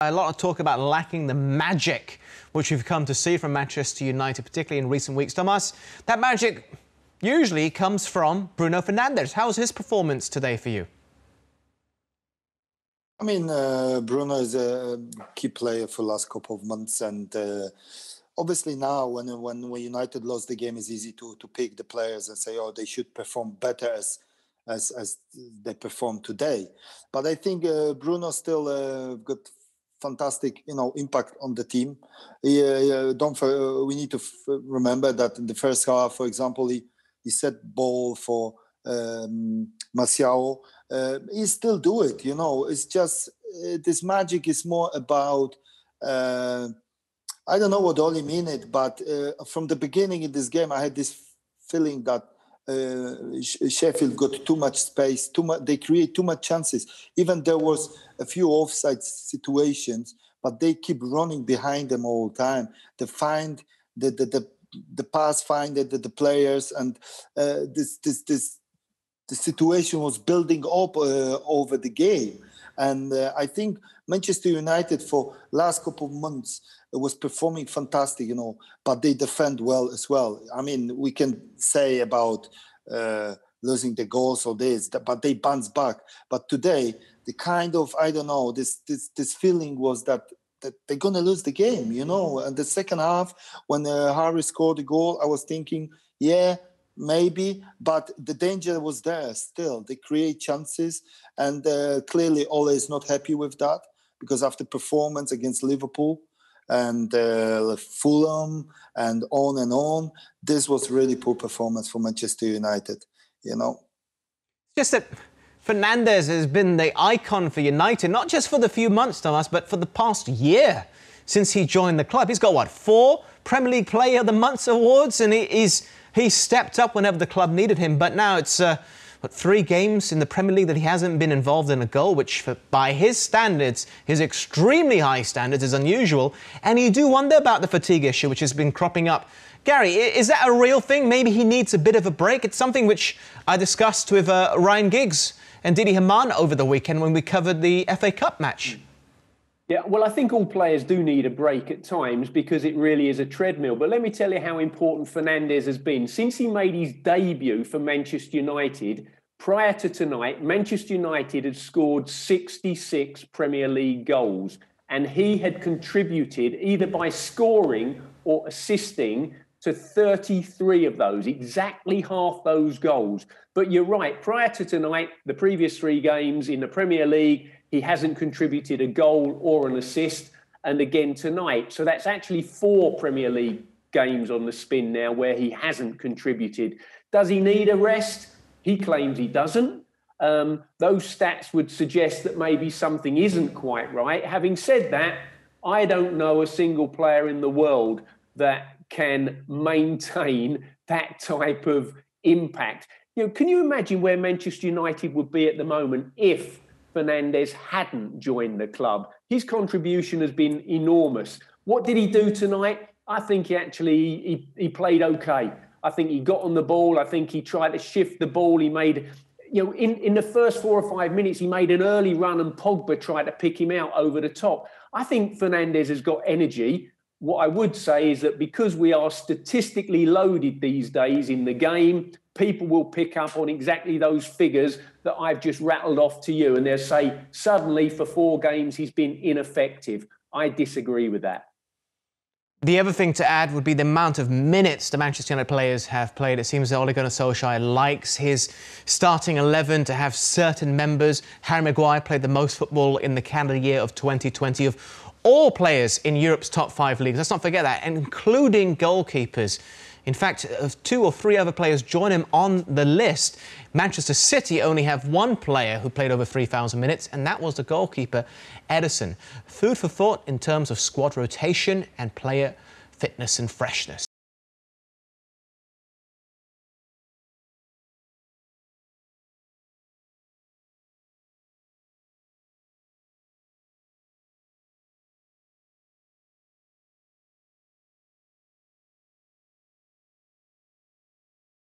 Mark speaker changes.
Speaker 1: A lot of talk about lacking the magic which we've come to see from Manchester United, particularly in recent weeks. Tomasz, that magic usually comes from Bruno Fernandes. How's his performance today for you?
Speaker 2: I mean, Bruno is a key player for the last couple of months, and obviously now when United lost the game, it's easy to pick the players and say, oh, they should perform better as they perform today. But I think Bruno still got fantastic, impact on the team. We need to remember that in the first half, for example, he set ball for Martial. He still do it, It's just this magic is more about. I don't know what Oli mean it, but from the beginning in this game, I had this feeling that Sheffield got too much space, they create too much chances. Even there was a few offside situations, but they keep running behind them all the time. They find the pass, find the players, and the situation was building up over the game. And I think Manchester United for last couple of months was performing fantastic, but they defend well as well. I mean, we can say about losing the goals or this, but they bounce back. But today, the kind of, I don't know, this feeling was that they're going to lose the game, And the second half, when Harry scored the goal, I was thinking, yeah, maybe, but the danger was there still. They create chances, and clearly Ole is not happy with that, because after performance against Liverpool and Fulham and on, this was really poor performance for Manchester United,
Speaker 1: Just that Fernandes has been the icon for United, not just for the few months, Tomasz, but for the past year since he joined the club. He's got, 4 Premier League Player of the Month awards, and he stepped up whenever the club needed him. But now it's 3 games in the Premier League that he hasn't been involved in a goal, which by his standards, his extremely high standards, is unusual. And you do wonder about the fatigue issue, which has been cropping up. Gary, is that a real thing? Maybe he needs a bit of a break. It's something which I discussed with Ryan Giggs and Didi Hamann over the weekend when we covered the FA Cup match.
Speaker 3: Yeah, well, I think all players do need a break at times because it really is a treadmill. But let me tell you how important Fernandes has been. Since he made his debut for Manchester United, prior to tonight, Manchester United had scored 66 Premier League goals. And he had contributed either by scoring or assisting to 33 of those, exactly half those goals. But you're right, prior to tonight, the previous 3 games in the Premier League, he hasn't contributed a goal or an assist, and again tonight. So that's actually 4 Premier League games on the spin now where he hasn't contributed. Does he need a rest? He claims he doesn't. Those stats would suggest that maybe something isn't quite right. Having said that, I don't know a single player in the world that can maintain that type of impact. Can you imagine where Manchester United would be at the moment if Fernandes hadn't joined the club? His contribution has been enormous. What did he do tonight? I think he played okay. I think he got on the ball. I think he tried to shift the ball. He made, in the first 4 or 5 minutes, he made an early run and Pogba tried to pick him out over the top. I think Fernandes has got energy. What I would say is that because we are statistically loaded these days in the game, people will pick up on exactly those figures that I've just rattled off to you. And they'll say, suddenly for 4 games, he's been ineffective. I disagree with that.
Speaker 1: The other thing to add would be the amount of minutes the Manchester United players have played. It seems that Ole Gunnar Solskjaer likes his starting 11 to have certain members. Harry Maguire played the most football in the calendar year of 2020 of all players in Europe's top 5 leagues. Let's not forget that, including goalkeepers. In fact, 2 or 3 other players join him on the list. Manchester City only have 1 player who played over 3,000 minutes, and that was the goalkeeper, Ederson. Food for thought in terms of squad rotation and player fitness and freshness.